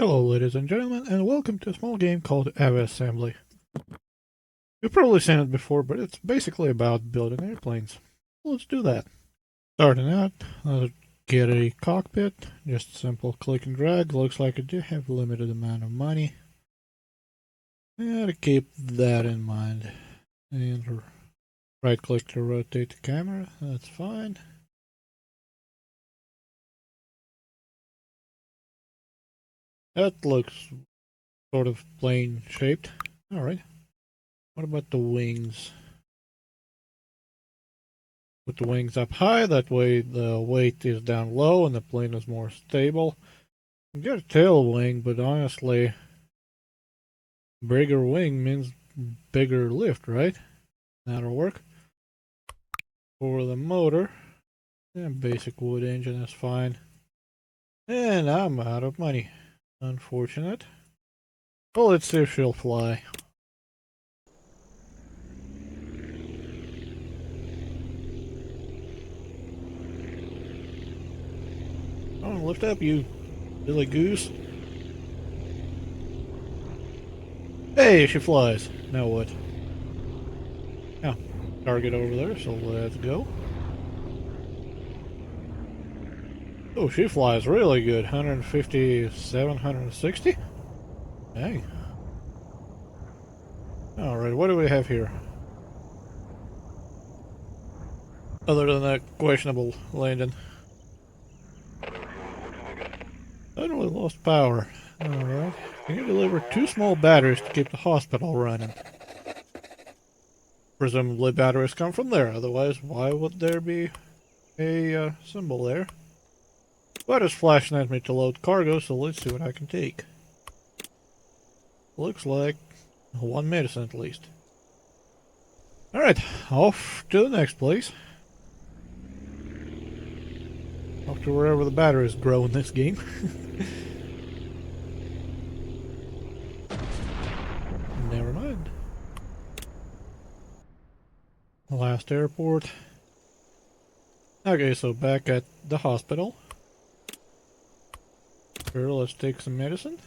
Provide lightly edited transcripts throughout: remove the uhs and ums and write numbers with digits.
Hello ladies and gentlemen, and welcome to a small game called Aviassembly. You've probably seen it before, but it's basically about building airplanes. Let's do that. Starting out, let's get a cockpit. Just simple click and drag. Looks like I do have a limited amount of money. Gotta keep that in mind. And right click to rotate the camera, that's fine. That looks sort of plane shaped. Alright. What about the wings? Put the wings up high, that way the weight is down low and the plane is more stable. You got a tail wing, but honestly, bigger wing means bigger lift, right? That'll work. For the motor, basic wood engine is fine. And I'm out of money. Unfortunate. Well, let's see if she'll fly. Oh, lift up, you silly goose. Hey, she flies. Now what? Now, target over there, so let's go. Oh, she flies really good. 157, 160? Hey. Alright, what do we have here? Other than that questionable landing. Suddenly lost power. Alright. Can you deliver 2 small batteries to keep the hospital running? Presumably batteries come from there, otherwise why would there be a symbol there? But it's flashing at me to load cargo, so let's see what I can take. Looks like 1 medicine at least. Alright, off to the next place. Off to wherever the batteries grow in this game. Never mind. Last airport. Okay, so back at the hospital. Sure, let's take some medicine.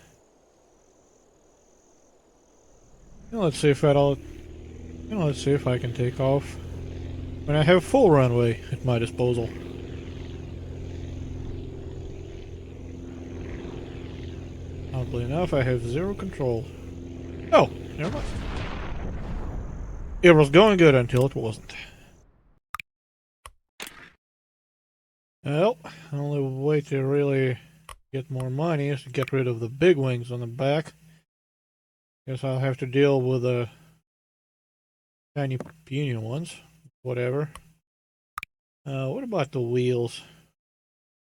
And let's see if let's see if I can take off when I have full runway at my disposal. Oddly enough, I have 0 control. Oh, never mind. It was going good until it wasn't. Well, the only way to really get more money is to get rid of the big wings on the back. Guess I'll have to deal with the tiny puny ones. Whatever. What about the wheels?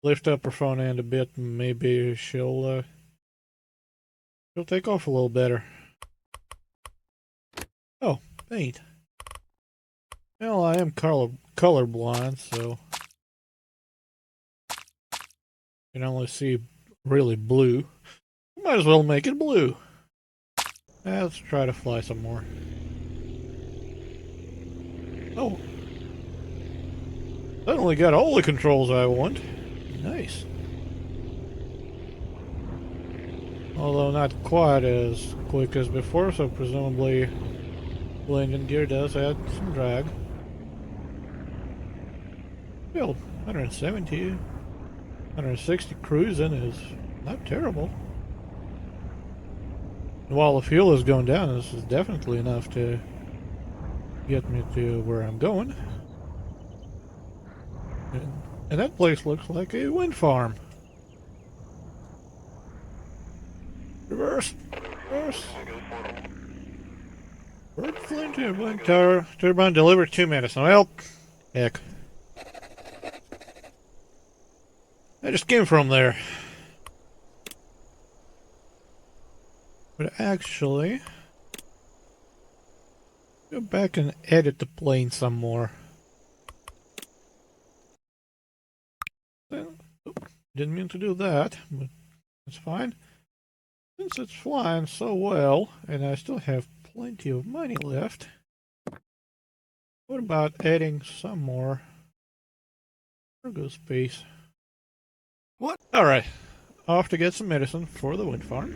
Lift up her front end a bit and maybe she'll take off a little better. Oh, paint. Well, I am colorblind, so I can only see really blue. Might as well make it blue. Let's try to fly some more. Oh. Suddenly got all the controls I want. Nice. Although not quite as quick as before, so presumably the engine gear does add some drag. Still, 170, 160 cruising is not terrible. And while the fuel is going down, this is definitely enough to get me to where I'm going. And that place looks like a wind farm. Reverse. Reverse. Bird flint turbine tower. Turbine delivered 2 minutes. Well, heck. I just came from there. But actually, go back and edit the plane some more. Didn't mean to do that, but it's fine. Since it's flying so well, and I still have plenty of money left, what about adding some more cargo space? What? Alright. off to get some medicine for the wind farm.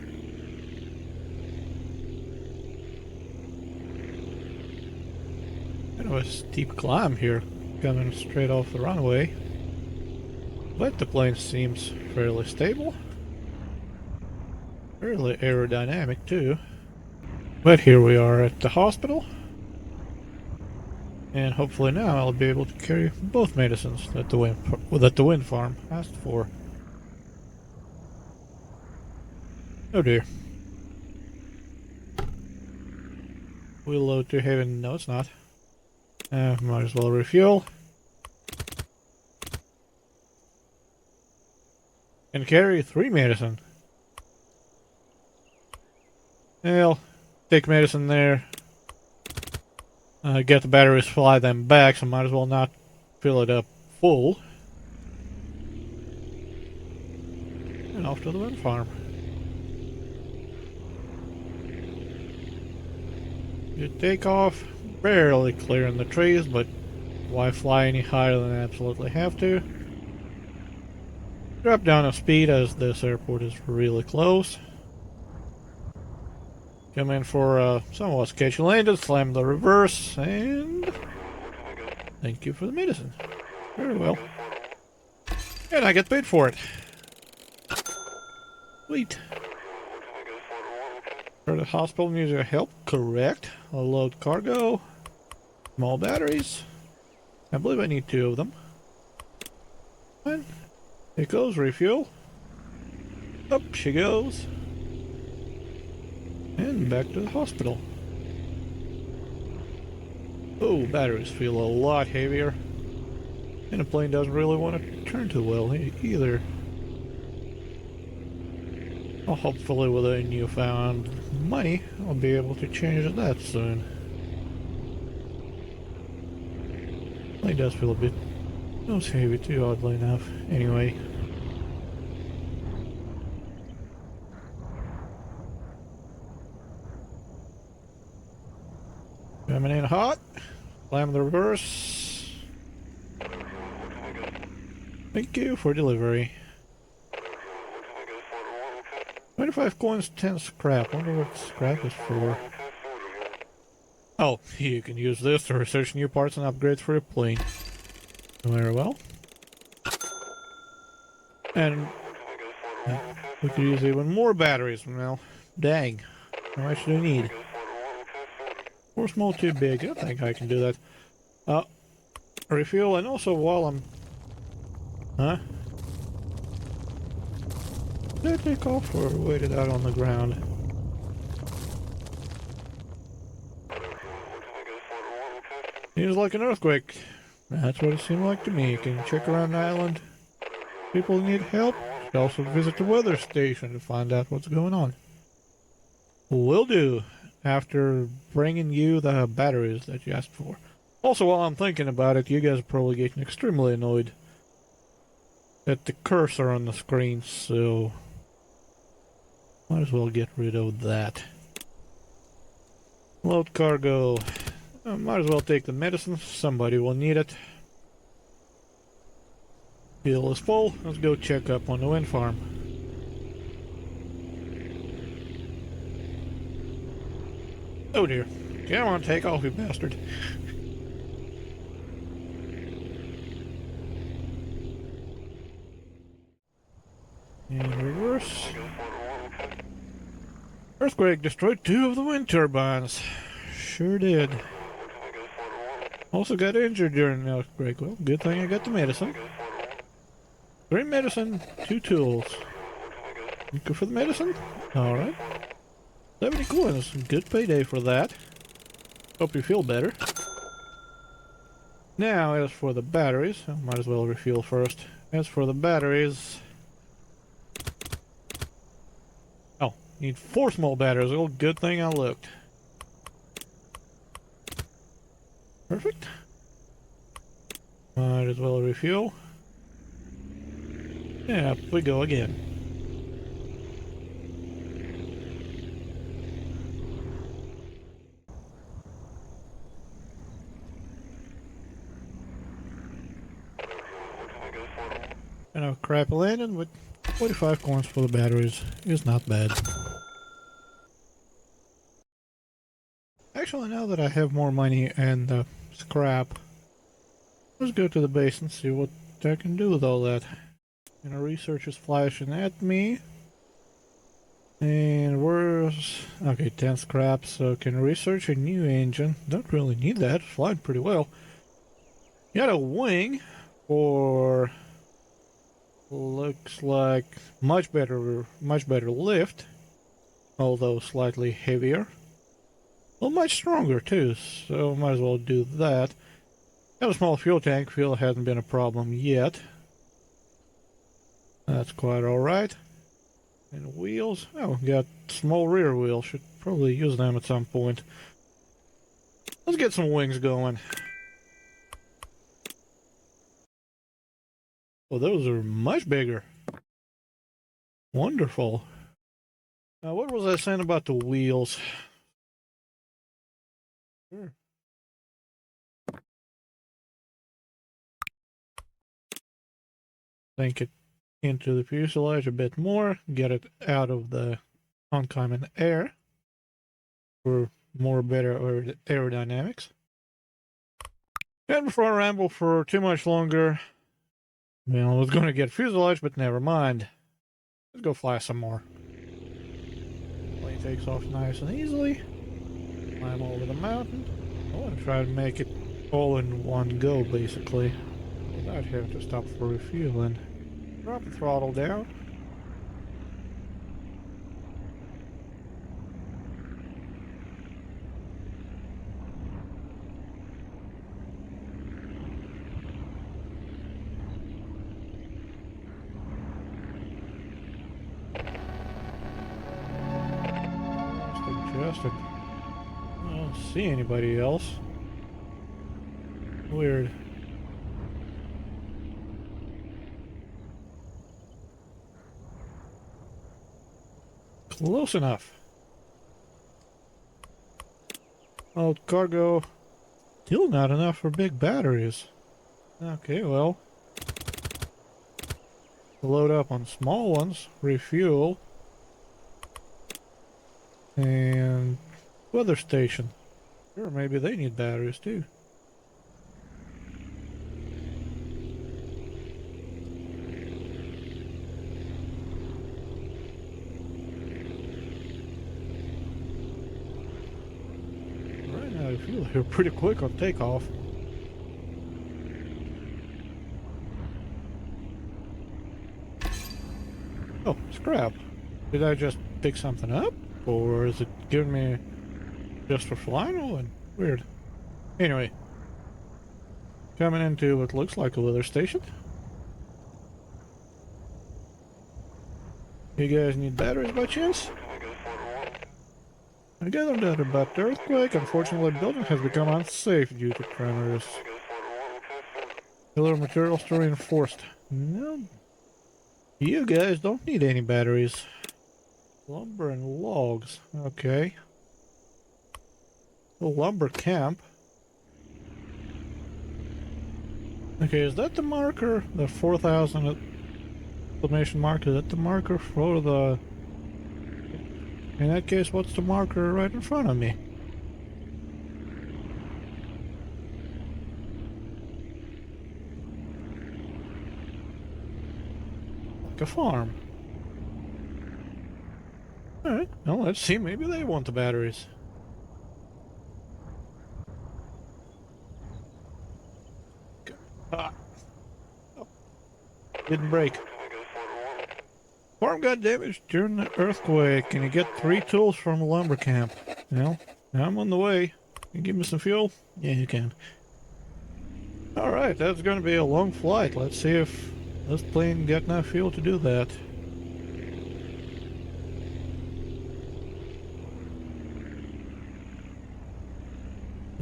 Kind of a steep climb here, coming straight off the runway. But the plane seems fairly stable. Fairly aerodynamic too. But here we are at the hospital. And hopefully now I'll be able to carry both medicines that the wind farm asked for. Oh dear. We'll load to heaven. No, it's not. Might as well refuel. And carry 3 medicine. Well, take medicine there. Get the batteries, fly them back, so might as well not fill it up full. And off to the wind farm. Good takeoff, barely clearing the trees, but why fly any higher than I absolutely have to? Drop down a speed as this airport is really close. Come in for a somewhat sketchy landing, slam the reverse, and thank you for the medicine. Very well. And I get paid for it. Sweet. For the hospital needs your help, correct. I'll load cargo. Small batteries. I believe I need 2 of them. And it goes, refuel. Up she goes. And back to the hospital. Oh, batteries feel a lot heavier. And the plane doesn't really want to turn too well either. Well, hopefully with a newfound money, I'll be able to change that soon. It does feel a bit nose heavy too, oddly enough. Anyway. Coming in hot. Slam the reverse. Thank you for delivery. 25 coins, 10 scrap. I wonder what scrap is for. Oh, you can use this to research new parts and upgrades for your plane. Very well. And we could use even more batteries now. Dang. How much do we need? 4 small, 2 big. I think I can do that. Refuel, and also while I'm... Huh? Did I take off or waited out on the ground? Seems like an earthquake. That's what it seemed like to me. Can you check around the island? People need help. You should also visit the weather station to find out what's going on. Will do. After bringing you the batteries that you asked for. Also, while I'm thinking about it, you guys are probably getting extremely annoyed at the cursor on the screen, so might as well get rid of that. Load cargo. Might as well take the medicine. Somebody will need it. Fuel is full. Let's go check up on the wind farm. Oh dear. Come on, take off, you bastard. And reverse. Earthquake destroyed 2 of the wind turbines. Sure did. Also got injured during the earthquake. Well, good thing I got the medicine. 3 medicine, 2 tools. Good for the medicine? Alright. 70 coins. Good payday for that. Hope you feel better. Now, as for the batteries, I might as well refuel first. As for the batteries... Oh, need 4 small batteries. Oh, good thing I looked. Perfect. Might as well refuel. Yeah, up we go again. Kind of a crap landing, but 45 coins for the batteries is not bad. Actually, now that I have more money and scrap, let's go to the base and see what I can do with all that. And a research is flashing at me. And where's... Okay, 10 scrap, so can research a new engine. Don't really need that, flying pretty well. Got a wing for... Looks like much better lift, although slightly heavier. Well, much stronger too, so might as well do that. Got a small fuel tank. Fuel hasn't been a problem yet. That's quite alright. And wheels. Oh, got small rear wheels. Should probably use them at some point. Let's get some wings going. Oh, those are much bigger. Wonderful. Now, what was I saying about the wheels? Sure. Sink it into the fuselage a bit more, get it out of the oncoming air for better aerodynamics. And before I ramble for too much longer, well, I was going to get fuselage, but never mind. Let's go fly some more. Plane takes off nice and easily. Climb over the mountain. I want to try to make it all in one go, basically, without having to stop for refueling. Drop the throttle down. Adjusted. I don't see anybody else. Weird. Close enough. Oh, cargo. Still not enough for big batteries. Okay, well. Load up on small ones, refuel, and weather station. Sure, maybe they need batteries too. Right now, I feel they're pretty quick on takeoff. Oh, scrap. Did I just pick something up? Or is it giving me just for flying? Oh, weird. Anyway. Coming into what looks like a weather station. You guys need batteries by chance? I gathered that about the earthquake. Unfortunately, the building has become unsafe due to tremors. Pillar materials to reinforced. No. You guys don't need any batteries. Lumber and logs. Okay. A lumber camp. Okay, is that the marker? The 4,000 exclamation mark? Is that the marker for the... In that case, what's the marker right in front of me? Like a farm. Alright, well, let's see. Maybe they want the batteries. Ah. Oh. Didn't break. Farm got damaged during the earthquake. Can you get 3 tools from a lumber camp? Well, I'm on the way. Can you give me some fuel? Yeah, you can. Alright, that's going to be a long flight. Let's see if this plane got enough fuel to do that.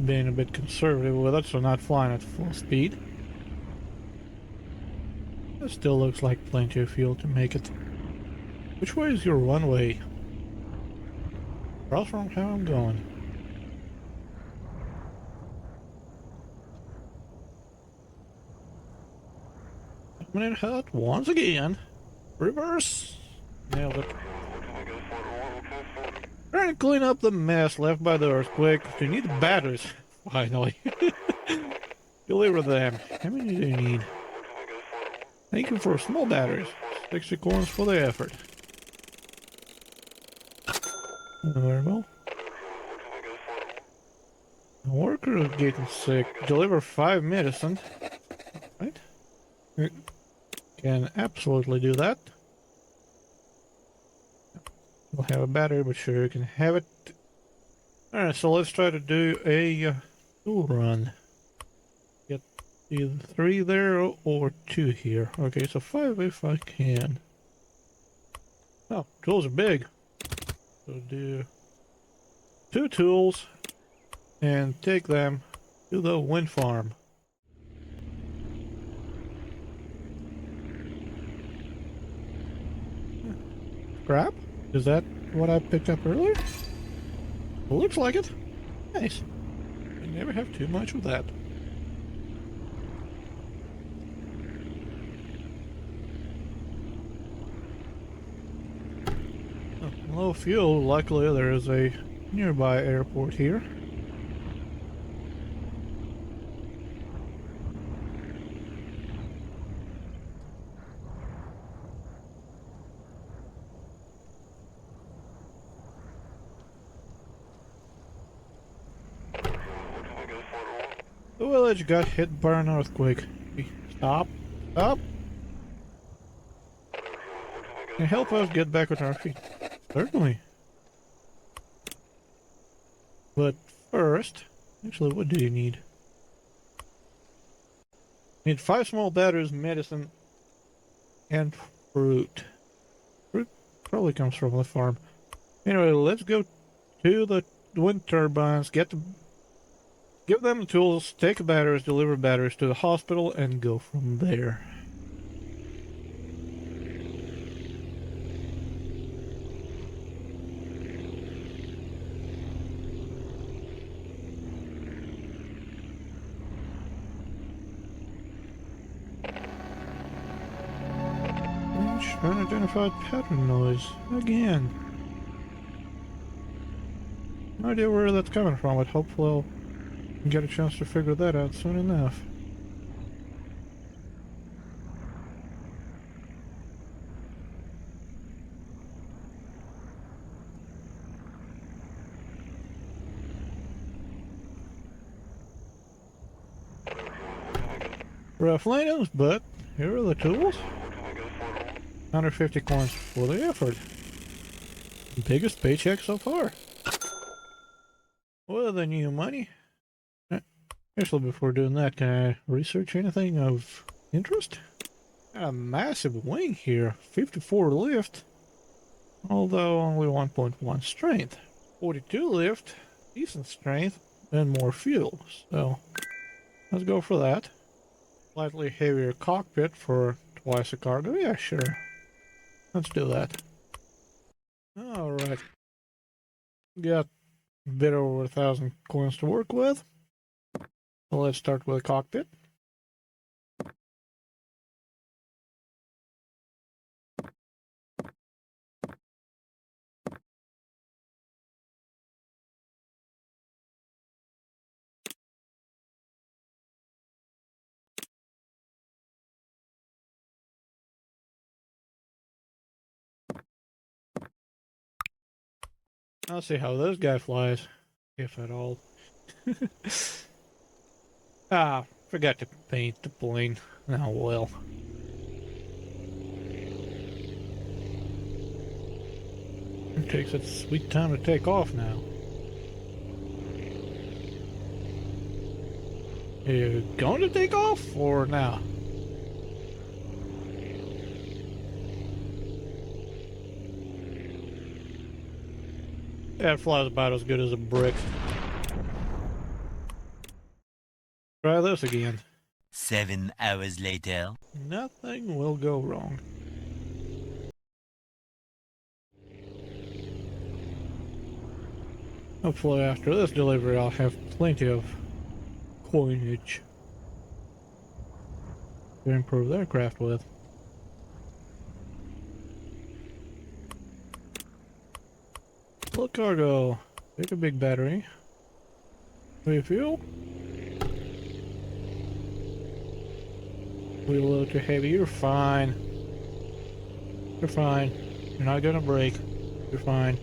Being a bit conservative with it, so not flying at full speed. It still looks like plenty of fuel to make it. Which way is your runway? Across from how I'm going. Coming in hot once again. Reverse. Nailed it. Trying to clean up the mess left by the earthquake. You need the batteries. Finally. Deliver them. How many do you need? Thank you for small batteries. 60 coins for the effort. Very well. The worker is getting sick. Deliver 5 medicine. Right? You can absolutely do that. We'll have a battery, but sure you can have it. Alright, so let's try to do a tool run. Get either 3 there or 2 here. Okay, so 5 if I can. Oh, tools are big. So do 2 tools and take them to the wind farm. Scrap? Is that what I picked up earlier? Well, looks like it. Nice. You never have too much of that. Oh, low fuel. Luckily, there is a nearby airport here. The village got hit by an earthquake. Stop. Stop. Can you help us get back on our feet? Certainly. But first, actually, what do you need? Need 5 small batteries, medicine, and fruit. Fruit probably comes from the farm. Anyway, let's go to the wind turbines, give them the tools, take the batteries, deliver batteries to the hospital, and go from there. Unidentified pattern noise. Again. No idea where that's coming from, but hopefully I'll get a chance to figure that out soon enough. Rough landings, but here are the tools. 150 coins for the effort. Biggest paycheck so far. Well, the new money. Actually, before doing that, can I research anything of interest? Got a massive wing here. 54 lift. Although only 1.1 strength. 42 lift. Decent strength. And more fuel. So, let's go for that. Slightly heavier cockpit for twice the cargo. Yeah, sure. Let's do that. Alright. Got a bit over 1,000 coins to work with. So let's start with the cockpit. I'll see how this guy flies, if at all. Ah, forgot to paint the plane. Oh well. It takes its sweet time to take off now. Are you going to take off or now? Yeah, it flies about as good as a brick. Try this again. 7 hours later. Nothing will go wrong. Hopefully after this delivery I'll have plenty of coinage to improve the aircraft with. Look, cargo. Take a big battery. Refuel. We a little too heavy. You're fine. You're fine. You're not gonna break. You're fine.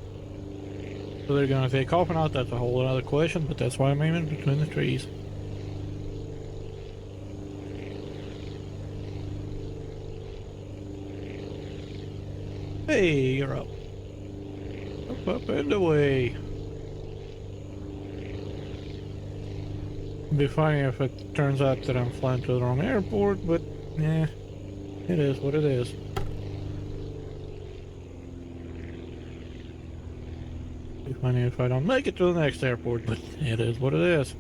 So they're gonna take off or not, that's a whole other question, but that's why I'm aiming between the trees. Hey, you're up. Up, and away. It'd be funny if it turns out that I'm flying to the wrong airport, but yeah, it is what it is. It'd be funny if I don't make it to the next airport, but it is what it is.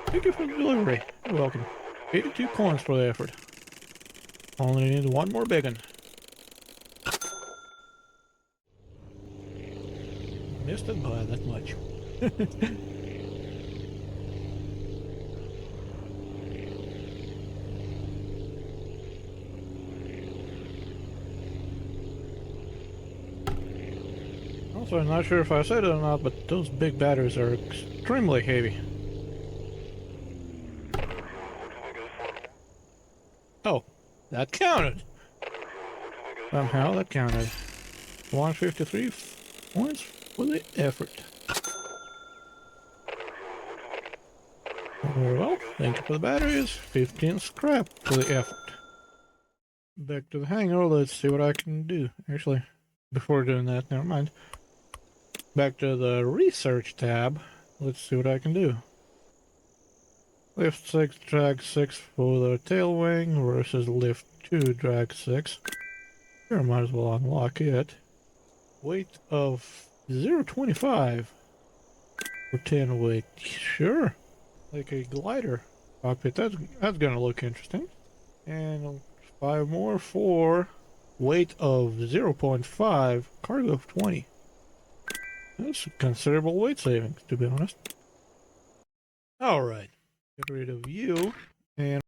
Thank you for the delivery. You're welcome. 82 coins for the effort. Only need one more big one. Missed it by that much. Also, I'm not sure if I said it or not, but those big batteries are extremely heavy. Oh, that counted. Somehow that counted. 153 points for the effort. Very well, thank you for the batteries. 15 scrap for the effort. Back to the hangar, let's see what I can do. Actually, before doing that, never mind. Back to the research tab, let's see what I can do. Lift 6, drag 6 for the tail wing versus lift 2, drag 6. Sure, might as well unlock it. Weight of 0.25 for 10 weight. Sure, like a glider cockpit. That's gonna look interesting. And 5 more for weight of 0.5, cargo of 20. That's a considerable weight savings, to be honest. Alright, get rid of you, and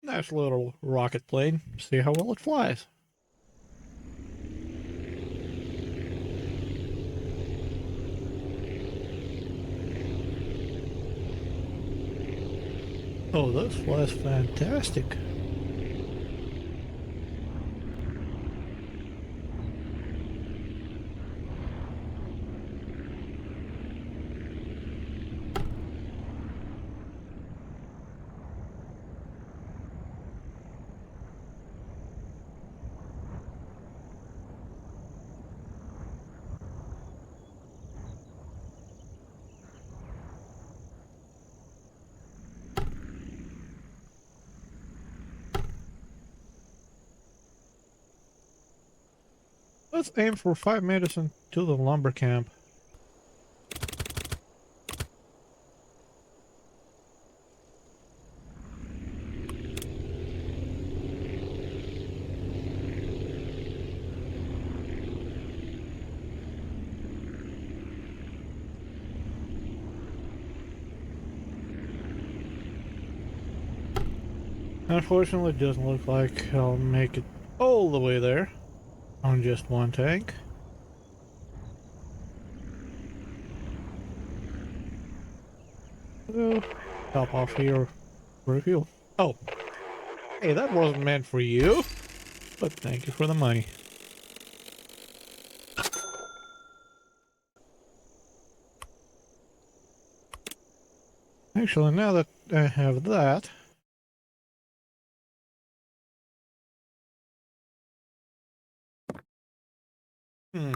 nice little rocket plane. See how well it flies. Oh, this flies fantastic. Let's aim for 5 minutes into the lumber camp. Unfortunately, it doesn't look like I'll make it all the way there on just one tank. So, top off here for refuel. Oh, hey, that wasn't meant for you, but thank you for the money. Actually, now that I have that, hmm,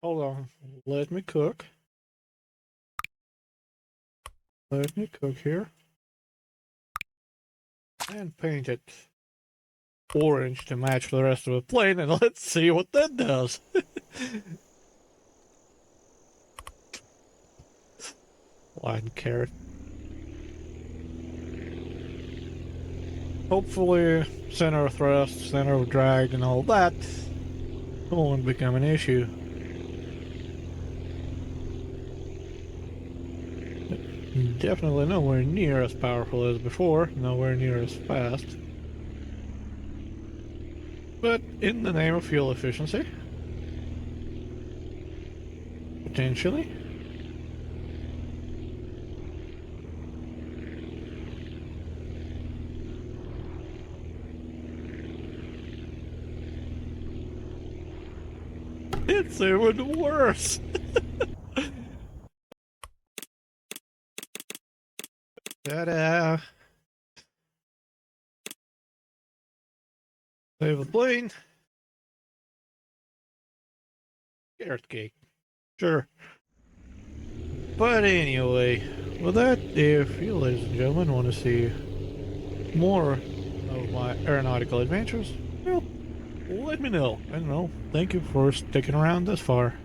Hold on. Let me cook. Let me cook here. And paint it orange to match the rest of the plane, and let's see what that does. Line carrot. Hopefully, center of thrust, center of drag, and all that won't become an issue. Definitely nowhere near as powerful as before, nowhere near as fast. But in the name of fuel efficiency, potentially. It's even worse! Ta-da! Save the plane. Carrot cake. Sure. But anyway, with that, if you, ladies and gentlemen, want to see more of my aeronautical adventures, well, let me know. And well, thank you for sticking around this far.